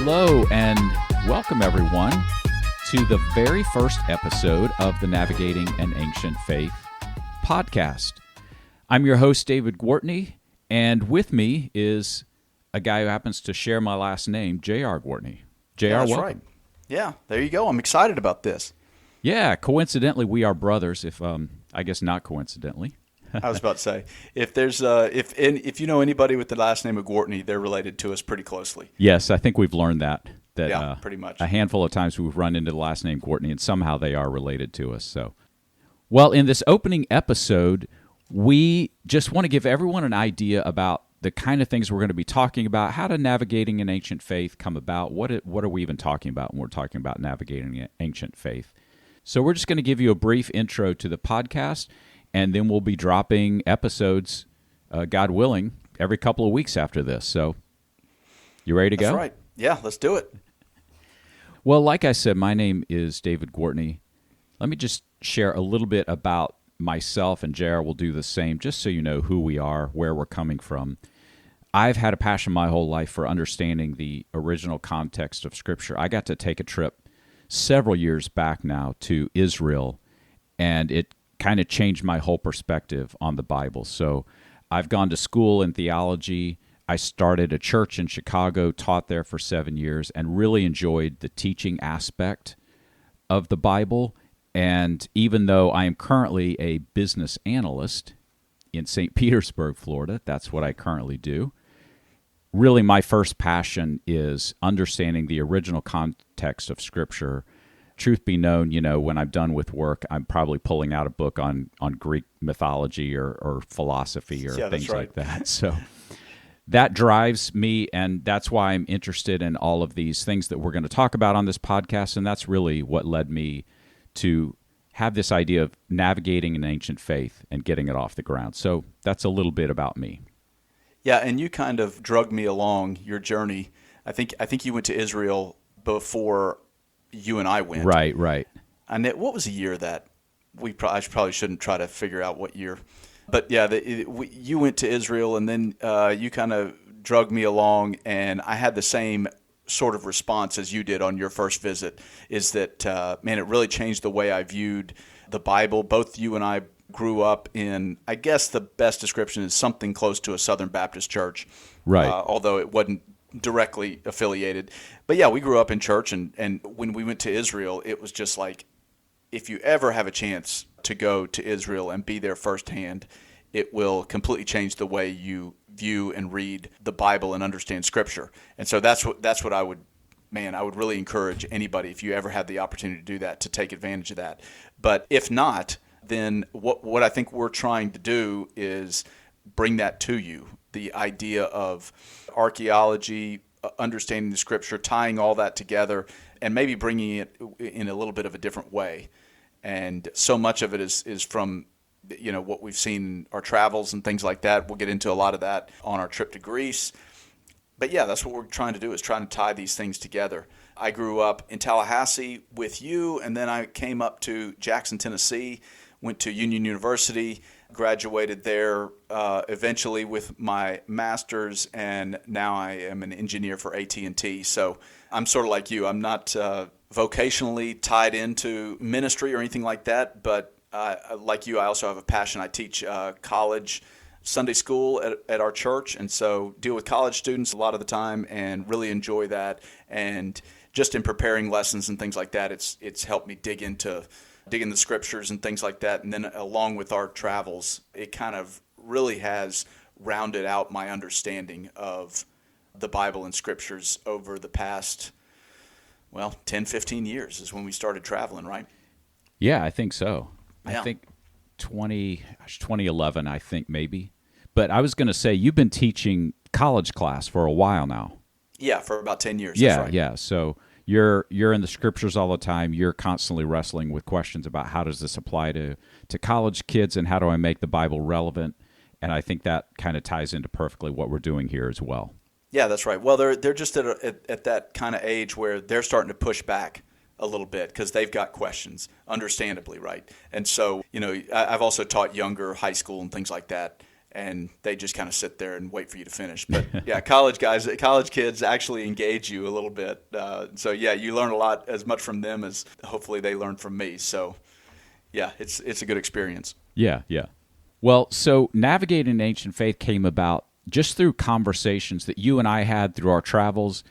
Hello and welcome everyone to the very first episode of the Navigating an Ancient Faith podcast. I'm your host, David Gwartney, and with me is a guy who happens to share my last name, J.R. Gwartney. J.R., that's welcome. Right. Yeah, there you go. I'm excited about this. Yeah, coincidentally, we are brothers, I guess not coincidentally. I was about to say, if you know anybody with the last name of Gwartney, they're related to us pretty closely. Yes, I think we've learned that. Yeah, pretty much. A handful of times we've run into the last name Gwartney, and somehow they are related to us. So, well, in this opening episode, we just want to give everyone an idea about the kind of things we're going to be talking about. How did navigating an ancient faith come about? What are we even talking about when we're talking about navigating an ancient faith? So we're just going to give you a brief intro to the podcast, and then we'll be dropping episodes, God willing, every couple of weeks after this. So, you ready to go? That's right. Yeah, let's do it. Well, like I said, my name is David Gwartney. Let me just share a little bit about myself, and JR will do the same, just so you know who we are, where we're coming from. I've had a passion my whole life for understanding the original context of Scripture. I got to take a trip several years back now to Israel, and it kind of changed my whole perspective on the Bible. So I've gone to school in theology. I started a church in Chicago, taught there for 7 years, and really enjoyed the teaching aspect of the Bible. And even though I am currently a business analyst in St. Petersburg, Florida, that's what I currently do, really my first passion is understanding the original context of Scripture. Truth be known, when I'm done with work, I'm probably pulling out a book on Greek mythology or philosophy or things like that. So that drives me, and that's why I'm interested in all of these things that we're going to talk about on this podcast, and that's really what led me to have this idea of navigating an ancient faith and getting it off the ground. So that's a little bit about me. Yeah, and you kind of drugged me along your journey. I think you went to Israel before you and I went. Right. And what was the year that I probably shouldn't try to figure out what year. But yeah, you went to Israel, and then you kind of drugged me along, and I had the same sort of response as you did on your first visit, is that, man, it really changed the way I viewed the Bible. Both you and I grew up in, I guess the best description is something close to a Southern Baptist church. Right. Although it wasn't directly affiliated. But yeah, we grew up in church, and when we went to Israel, it was just like, if you ever have a chance to go to Israel and be there firsthand, it will completely change the way you view and read the Bible and understand Scripture. And so that's what I would really encourage anybody, if you ever had the opportunity to do that, to take advantage of that. But if not, then what I think we're trying to do is bring that to you, the idea of archaeology, understanding the Scripture, tying all that together, and maybe bringing it in a little bit of a different way. And so much of it is from what we've seen in our travels and things like that. We'll get into a lot of that on our trip to Greece. But yeah, that's what we're trying to do, is trying to tie these things together. I grew up in Tallahassee with you, and then I came up to Jackson, Tennessee, went to Union University, graduated there eventually with my master's, and now I am an engineer for AT&T. So I'm sort of like you. I'm not vocationally tied into ministry or anything like that, but like you, I also have a passion. I teach college Sunday school at our church, and so deal with college students a lot of the time and really enjoy that. And just in preparing lessons and things like that, it's helped me dig into the Scriptures and things like that. And then along with our travels, it kind of really has rounded out my understanding of the Bible and Scriptures over the past, 10, 15 years is when we started traveling, right? Yeah, I think so. Yeah. I think 2011, I think maybe. But I was going to say, you've been teaching college class for a while now. Yeah, for about 10 years. Yeah, that's right. yeah. So you're in the Scriptures all the time. You're constantly wrestling with questions about how does this apply to college kids, and how do I make the Bible relevant? And I think that kind of ties into perfectly what we're doing here as well. Yeah, that's right. Well, they're just at that kind of age where they're starting to push back a little bit because they've got questions, understandably, right? And so, I've also taught younger high school and things like that. and they just kind of sit there and wait for you to finish. But yeah, college kids actually engage you a little bit. So yeah, you learn a lot, as much from them as hopefully they learn from me. So yeah, it's a good experience. Yeah, yeah. Well, so Navigating Ancient Faith came about just through conversations that you and I had through our travels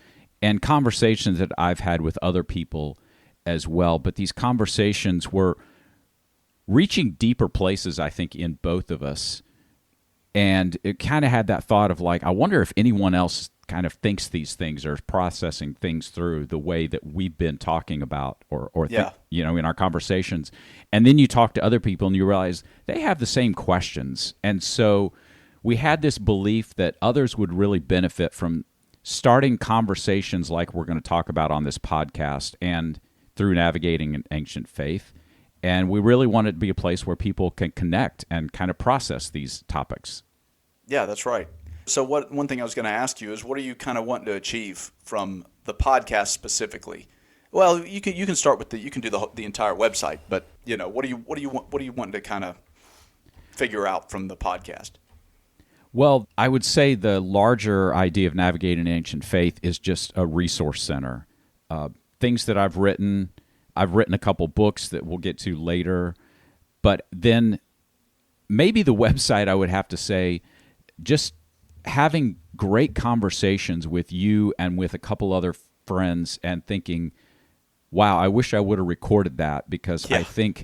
and conversations that I've had with other people as well. But these conversations were reaching deeper places, I think, in both of us. And it kind of had that thought of like, I wonder if anyone else kind of thinks these things or is processing things through the way that we've been talking about in our conversations. And then you talk to other people and you realize they have the same questions. And so we had this belief that others would really benefit from starting conversations like we're going to talk about on this podcast and through Navigating an Ancient Faith. And we really want it to be a place where people can connect and kind of process these topics. Yeah, that's right. So one thing I was going to ask you is, what are you kind of wanting to achieve from the podcast specifically? Well, you can start with you can do the entire website, but what do you want to kind of figure out from the podcast? Well, I would say the larger idea of Navigating Ancient Faith is just a resource center. Things that I've written a couple books that we'll get to later, but then maybe the website, I would have to say, just having great conversations with you and with a couple other friends and thinking, wow, I wish I would have recorded that, because I think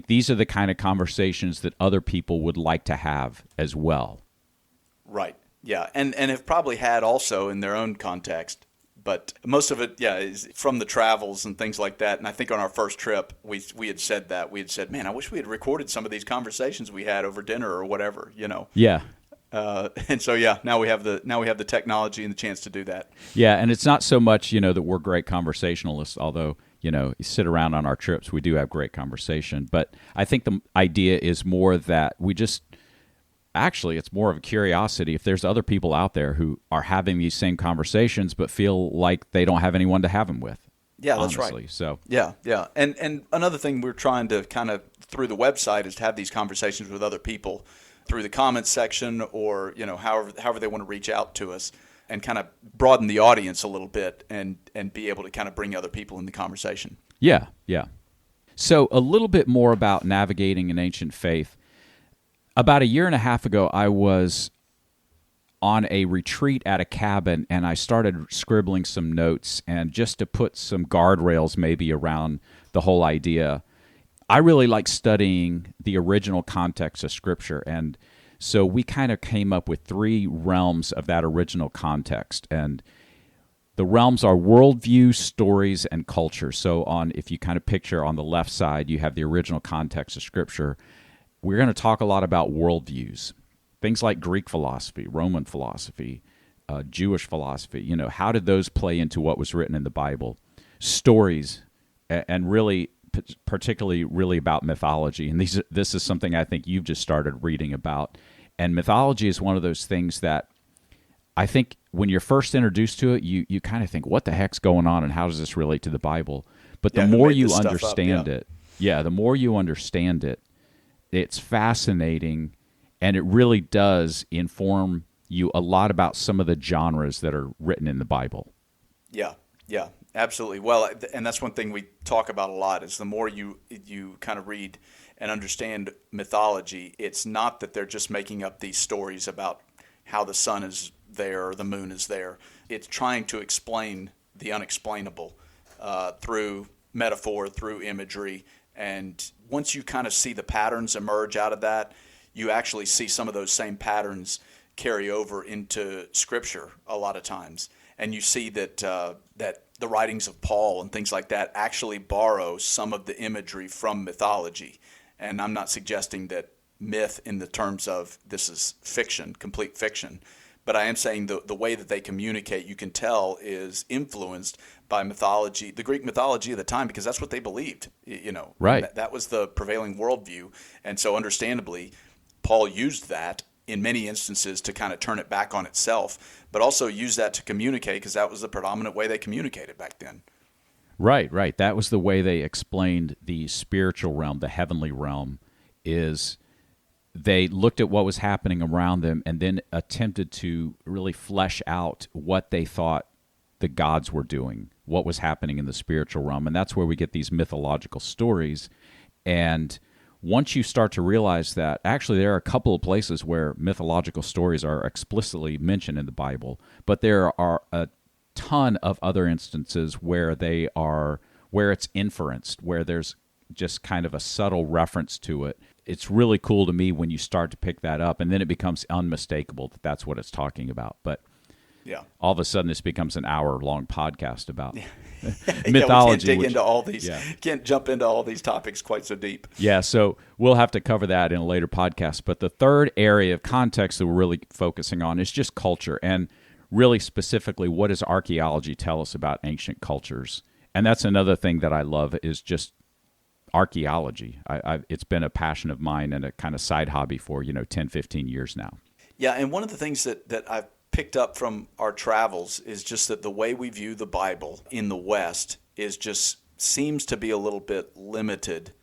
these are the kind of conversations that other people would like to have as well. Right. Yeah. And have probably had also in their own context. But most of it, is from the travels and things like that. And I think on our first trip, we had said that. We had said, man, I wish we had recorded some of these conversations we had over dinner or whatever, Yeah. And so, now we have the technology and the chance to do that. Yeah, and it's not so much, that we're great conversationalists, although, you sit around on our trips, we do have great conversation. But I think the idea is more that actually, it's more of a curiosity. If there's other people out there who are having these same conversations but feel like they don't have anyone to have them with. Yeah, honestly. That's right. So yeah. And another thing we're trying to kind of through the website is to have these conversations with other people through the comments section or however they want to reach out to us, and kind of broaden the audience a little bit and be able to kind of bring other people in the conversation. Yeah. So a little bit more about Navigating an Ancient Faith. About a year and a half ago, I was on a retreat at a cabin, and I started scribbling some notes, and just to put some guardrails maybe around the whole idea. I really like studying the original context of Scripture, and so we kind of came up with 3 realms of that original context, and the realms are worldview, stories, and culture. So if you kind of picture on the left side, you have the original context of Scripture. We're going to talk a lot about worldviews, things like Greek philosophy, Roman philosophy, Jewish philosophy. How did those play into what was written in the Bible? Stories, and really, particularly really about mythology. And this is something I think you've just started reading about. And mythology is one of those things that I think when you're first introduced to it, you kind of think, what the heck's going on and how does this relate to the Bible? But the more you understand the more you understand it, it's fascinating, and it really does inform you a lot about some of the genres that are written in the Bible. Yeah, absolutely. Well, and that's one thing we talk about a lot is the more you kind of read and understand mythology, it's not that they're just making up these stories about how the sun is there or the moon is there. It's trying to explain the unexplainable through metaphor, through imagery. And once you kind of see the patterns emerge out of that, you actually see some of those same patterns carry over into Scripture a lot of times. And you see that the writings of Paul and things like that actually borrow some of the imagery from mythology. And I'm not suggesting that myth in the terms of this is fiction, complete fiction, but I am saying the way that they communicate, you can tell, is influenced by mythology, the Greek mythology of the time, because that's what they believed. Right. That was the prevailing worldview, and so understandably, Paul used that in many instances to kind of turn it back on itself, but also used that to communicate because that was the predominant way they communicated back then. Right. That was the way they explained the spiritual realm, the heavenly realm, is they looked at what was happening around them and then attempted to really flesh out what they thought the gods were doing, what was happening in the spiritual realm. And that's where we get these mythological stories. And once you start to realize that actually there are a couple of places where mythological stories are explicitly mentioned in the Bible, but there are a ton of other instances where where it's inferenced, where there's just kind of a subtle reference to it. It's really cool to me when you start to pick that up, and then it becomes unmistakable that that's what it's talking about. But all of a sudden, this becomes an hour-long podcast about mythology. We can't dig into all these. Can't jump into all these topics quite so deep. Yeah, so we'll have to cover that in a later podcast. But the third area of context that we're really focusing on is just culture, and really specifically, what does archaeology tell us about ancient cultures? And that's another thing that I love is just archaeology. It's been a passion of mine and a kind of side hobby for 10, 15 years now. Yeah, and one of the things that I've picked up from our travels is just that the way we view the Bible in the West is just seems to be a little bit limited.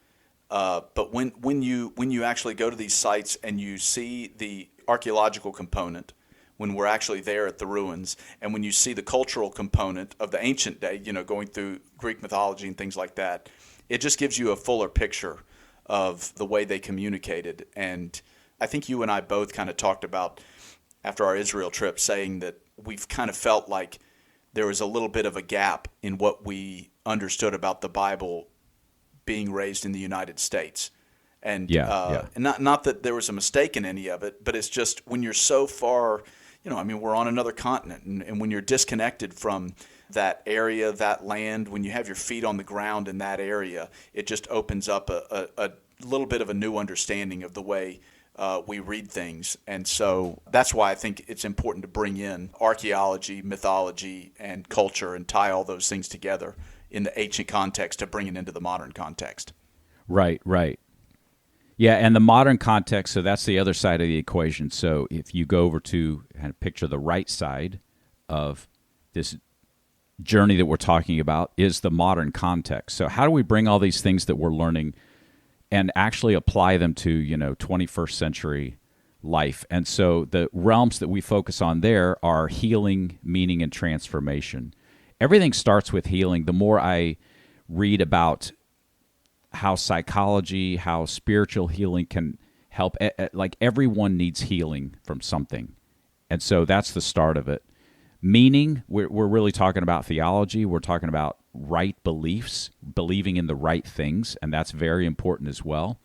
But when you actually go to these sites and you see the archaeological component, when we're actually there at the ruins, and when you see the cultural component of the ancient day, going through Greek mythology and things like that, it just gives you a fuller picture of the way they communicated. And I think you and I both kind of talked about after our Israel trip, saying that we've kind of felt like there was a little bit of a gap in what we understood about the Bible being raised in the United States. And and not that there was a mistake in any of it, but it's just when you're so far, we're on another continent, and when you're disconnected from that area, that land, when you have your feet on the ground in that area, it just opens up a little bit of a new understanding of the way we read things. And so that's why I think it's important to bring in archaeology, mythology, and culture and tie all those things together in the ancient context to bring it into the modern context. Right. Yeah, and the modern context, so that's the other side of the equation. So if you go over to and picture the right side of this journey that we're talking about is the modern context. So how do we bring all these things that we're learning and actually apply them to, 21st century life? And so the realms that we focus on there are healing, meaning, and transformation. Everything starts with healing. The more I read about how psychology, how spiritual healing can help, like everyone needs healing from something. And so that's the start of it. Meaning, we're really talking about theology. We're talking about right beliefs, believing in the right things, and that's very important as well.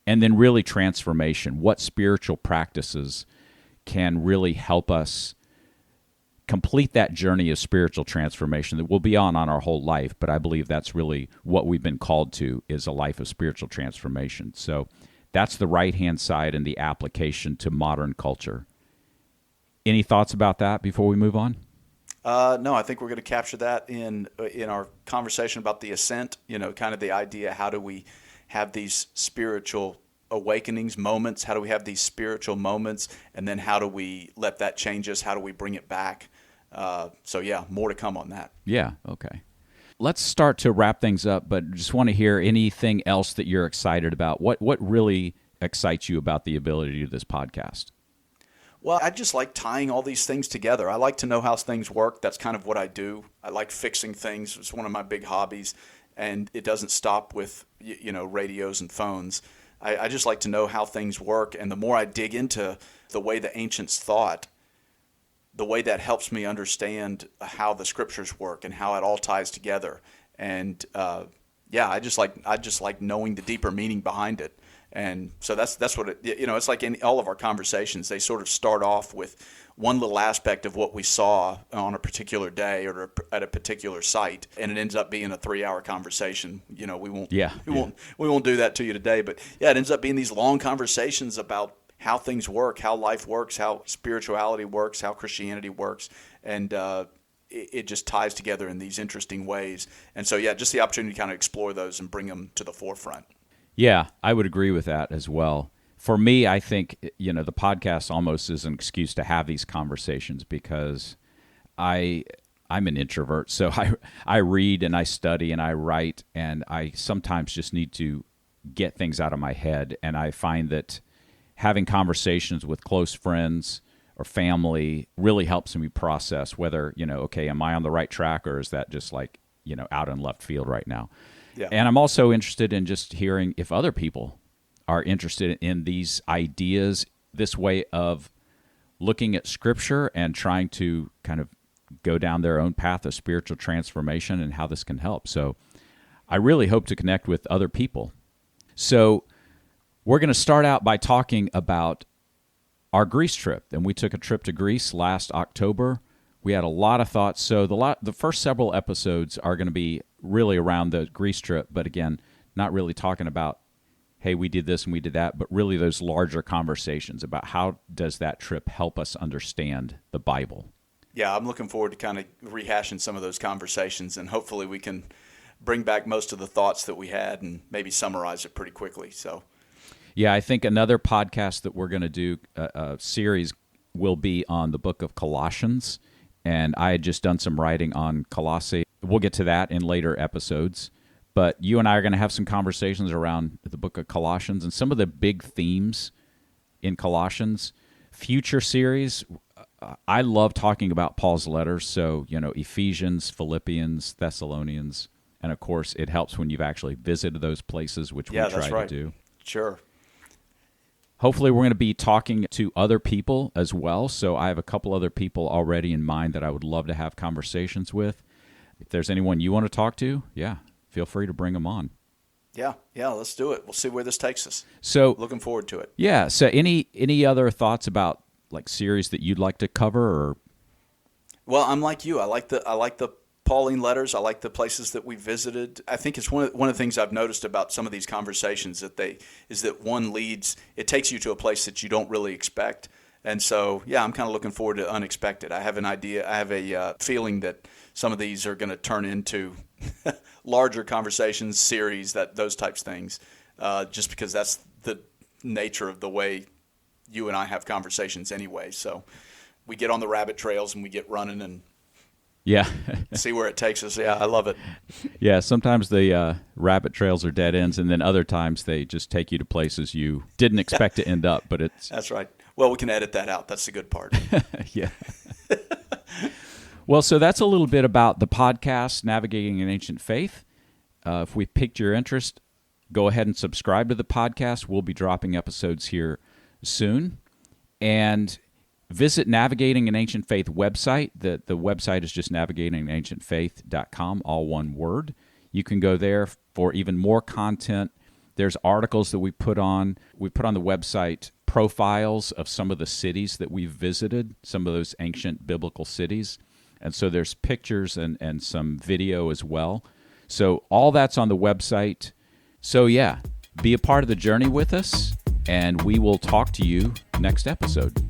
And then really transformation. What spiritual practices can really help us complete that journey of spiritual transformation that we'll be on our whole life, but I believe that's really what we've been called to, is a life of spiritual transformation. So that's the right-hand side and the application to modern culture. Any thoughts about that before we move on? No, I think we're going to capture that in our conversation about the ascent, kind of the idea, how do we have these spiritual awakenings, moments? How do we have these spiritual moments? And then how do we let that change us? How do we bring it back? More to come on that. Yeah, okay. Let's start to wrap things up, but just want to hear anything else that you're excited about. What really excites you about the ability to do this podcast? Well, I just like tying all these things together. I like to know how things work. That's kind of what I do. I like fixing things. It's one of my big hobbies, and it doesn't stop with radios and phones. I just like to know how things work, and the more I dig into the way the ancients thought, the way that helps me understand how the scriptures work and how it all ties together. And I just like knowing the deeper meaning behind it. And so that's what it's like in all of our conversations. They sort of start off with one little aspect of what we saw on a particular day or at a particular site, and it ends up being a 3-hour conversation. We won't do that to you today, but it ends up being these long conversations about how things work, how life works, how spirituality works, how Christianity works, and it just ties together in these interesting ways. And so just the opportunity to kind of explore those and bring them to the forefront. Yeah, I would agree with that as well. For me, I think, the podcast almost is an excuse to have these conversations because I'm an introvert. So I read and I study and I write, and I sometimes just need to get things out of my head. And I find that having conversations with close friends or family really helps me process whether, okay, am I on the right track, or is that just like, out in left field right now? Yeah. And I'm also interested in just hearing if other people are interested in these ideas, this way of looking at Scripture and trying to kind of go down their own path of spiritual transformation and how this can help. So I really hope to connect with other people. So we're going to start out by talking about our Greece trip. And we took a trip to Greece last October. We had a lot of thoughts. So the first several episodes are going to be really around the Greece trip, but again, not really talking about, hey, we did this and we did that, but really those larger conversations about how does that trip help us understand the Bible. Yeah, I'm looking forward to kind of rehashing some of those conversations, and hopefully we can bring back most of the thoughts that we had and maybe summarize it pretty quickly. So, yeah, I think another podcast that we're going to do, a series, will be on the book of Colossians, and I had just done some writing on Colossae. We'll get to that in later episodes, but you and I are going to have some conversations around the book of Colossians and some of the big themes in Colossians. Future series, I love talking about Paul's letters, so, Ephesians, Philippians, Thessalonians, and of course, it helps when you've actually visited those places, which we try to do. Sure. Hopefully, we're going to be talking to other people as well, so I have a couple other people already in mind that I would love to have conversations with. If there's anyone you want to talk to, feel free to bring them on. Yeah, let's do it. We'll see where this takes us. So, looking forward to it. Yeah, so any other thoughts about like series that you'd like to cover? Or well, I'm like you. I like the Pauline letters. I like the places that we visited. I think it's one of the things I've noticed about some of these conversations that one leads. It takes you to a place that you don't really expect. And so, I'm kind of looking forward to unexpected. I have an idea. I have a feeling that some of these are going to turn into larger conversations, series, those types of things, just because that's the nature of the way you and I have conversations anyway. So we get on the rabbit trails and we get running and see where it takes us. Yeah, I love it. Yeah, sometimes the rabbit trails are dead ends, and then other times they just take you to places you didn't expect to end up. But it's That's right. Well, we can edit that out. That's the good part. Yeah. Well, so that's a little bit about the podcast, Navigating an Ancient Faith. If we piqued your interest, go ahead and subscribe to the podcast. We'll be dropping episodes here soon. And visit Navigating an Ancient Faith website. The website is just navigatingangancientfaith.com, all one word. You can go there for even more content. There's articles that we put on. We put on the website profiles of some of the cities that we've visited, some of those ancient biblical cities. And so there's pictures and some video as well. So all that's on the website. So be a part of the journey with us, and we will talk to you next episode.